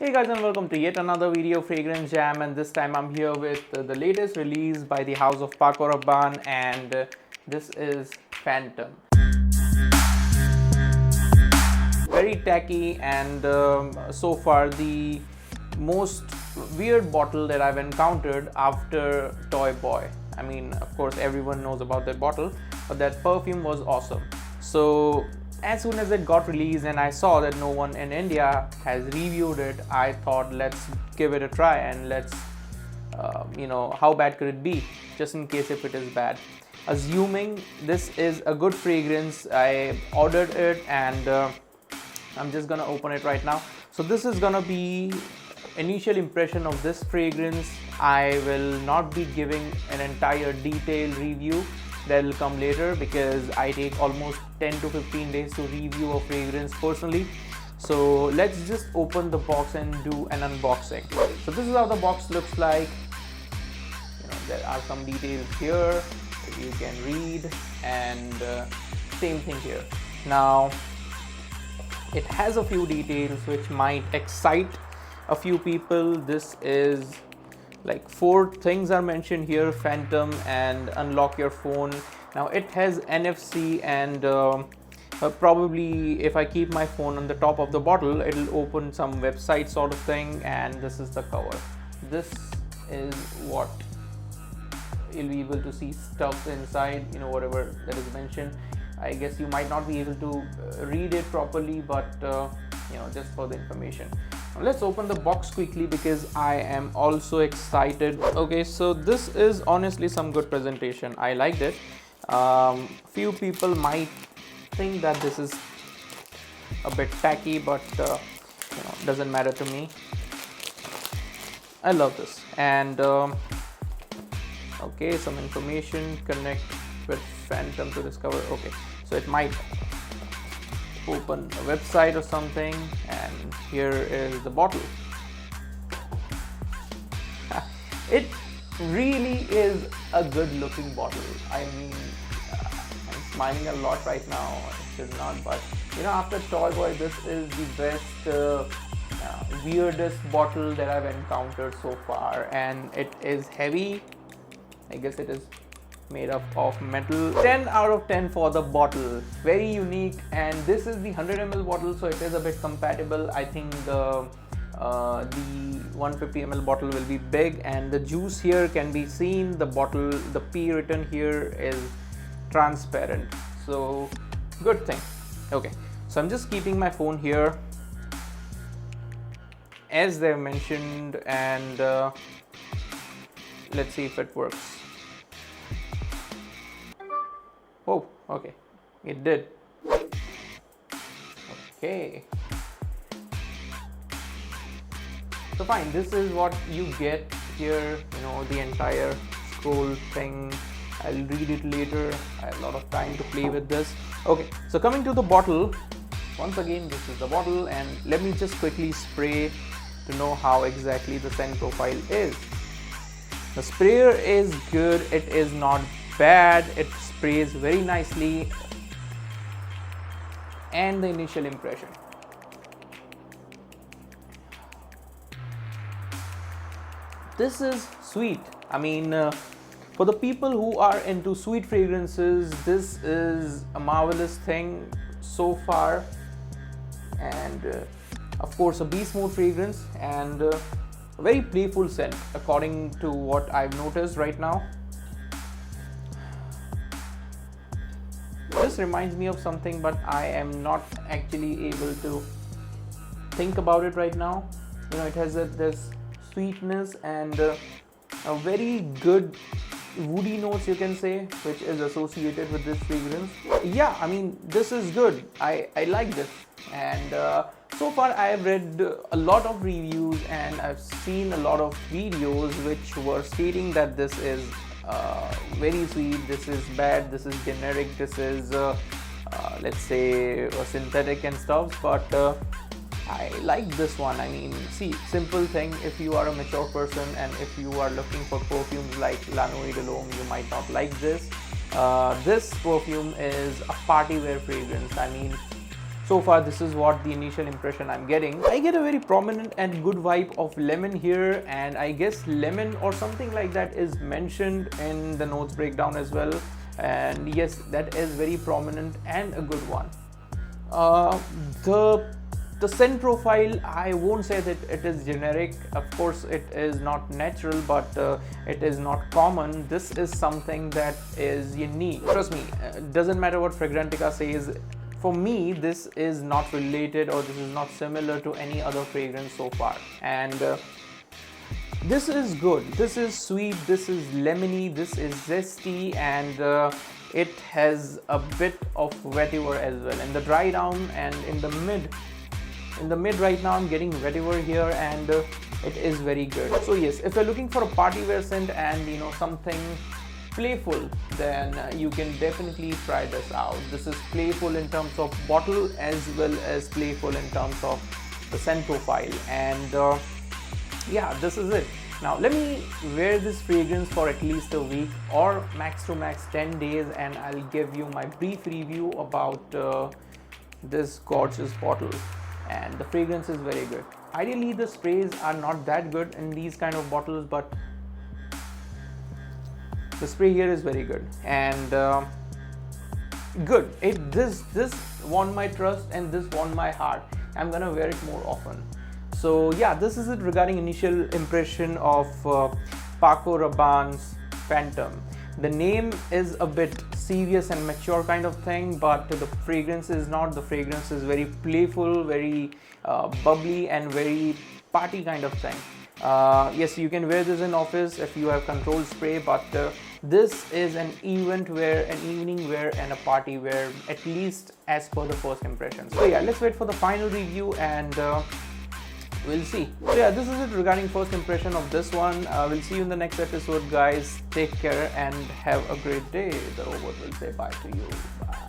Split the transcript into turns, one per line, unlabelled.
Hey guys, and welcome to yet another video fragrance jam, and this time I'm here with the latest release by the house of Paco Rabbane, and this is Phantom. Very tacky and so far the most weird bottle that I've encountered after Toy Boy. I mean, of course everyone knows about that bottle, but that perfume was awesome. So as soon as it got released and I saw that no one in India has reviewed it, I thought let's give it a try and let's how bad could it be, just in case if it is bad. Assuming this is a good fragrance, I ordered it and I'm just gonna open it right now. So this is gonna be initial impression of this fragrance. I will not be giving an entire detailed review. That will come later because I take almost 10 to 15 days to review a fragrance personally. So let's just open the box and do an unboxing. So this is how the box looks like. There are some details here that you can read, and same thing here. Now it has a few details which might excite a few people. This is like 4 things are mentioned here: Phantom and unlock your phone. Now it has NFC and probably if I keep my phone on the top of the bottle, it'll open some website sort of thing. And this is the cover. This is what you'll be able to see stuff inside, whatever that is mentioned. I guess you might not be able to read it properly, but just for the information. Let's open the box quickly because I am also excited. Okay, so this is honestly some good presentation. I liked it. Few people might think that this is a bit tacky, but doesn't matter to me. I love this. And okay, some information: connect with Phantom to discover. Okay, so it might open a website or something, and here is the bottle. It really is a good looking bottle. I mean, I'm smiling a lot right now. I should not, but after Toy Boy, this is the best weirdest bottle that I've encountered so far, and it is heavy. I guess it is made up of metal. 10 out of 10 for the bottle. Very unique, and this is the 100 ml bottle, so it is a bit compatible. I think the 150 ml bottle will be big, and the juice here can be seen. The bottle, the P written here is transparent, so good thing. Okay, so I'm just keeping my phone here as they mentioned, and let's see if it works. Oh, okay, it did. Okay, so fine, this is what you get here, the entire scroll thing. I'll read it later. I have a lot of time to play with this. Okay, so coming to the bottle, once again, this is the bottle, and let me just quickly spray to know how exactly the scent profile is. The sprayer is good. It is not bad. It sprays very nicely. And the initial impression: this is sweet. I mean, for the people who are into sweet fragrances, this is a marvelous thing so far. And of course a beast mode fragrance, and a very playful scent according to what I've noticed right now. This reminds me of something, but I am not actually able to think about it right now. It has this sweetness and a very good woody notes, you can say, which is associated with this fragrance. Yeah, I mean, this is good. I like this, and so far I have read a lot of reviews and I've seen a lot of videos which were stating that this is very sweet, this is bad, this is generic, this is let's say synthetic and stuff, but I like this one. I mean, see, simple thing: if you are a mature person and if you are looking for perfumes like La Nuit de l'Homme, you might not like this. This perfume is a party wear fragrance. I mean, so far this is what the initial impression I'm getting. I get a very prominent and good vibe of lemon here, and I guess lemon or something like that is mentioned in the notes breakdown as well, and yes, that is very prominent and a good one. The scent profile, I won't say that it is generic. Of course it is not natural, but it is not common. This is something that is unique. Trust me, it doesn't matter what Fragrantica says. For me, this is not related, or this is not similar to any other fragrance so far. And this is good. This is sweet, this is lemony, this is zesty, and it has a bit of vetiver as well. In the dry down and in the mid right now, I'm getting vetiver here, and it is very good. So yes, if you're looking for a party wear scent and something playful, then you can definitely try this out. This is playful in terms of bottle as well as playful in terms of the scent profile, and yeah, this is it. Now let me wear this fragrance for at least a week or max to max 10 days, and I'll give you my brief review about this gorgeous bottle. And the fragrance is very good. Ideally the sprays are not that good in these kind of bottles, but the spray here is very good, and good. This won my trust and this won my heart. I'm gonna wear it more often. So yeah, this is it regarding initial impression of Paco Rabbane's Phantom. The name is a bit serious and mature kind of thing, but the fragrance is not. The fragrance is very playful, very bubbly, and very party kind of thing. Yes, you can wear this in office if you have controlled spray, but this is an event wear, an evening wear, and a party wear, at least as per the first impression. So yeah, let's wait for the final review, and we'll see. So yeah, this is it regarding first impression of this one. We'll see you in the next episode, guys. Take care and have a great day. The robot will say bye to you. Bye.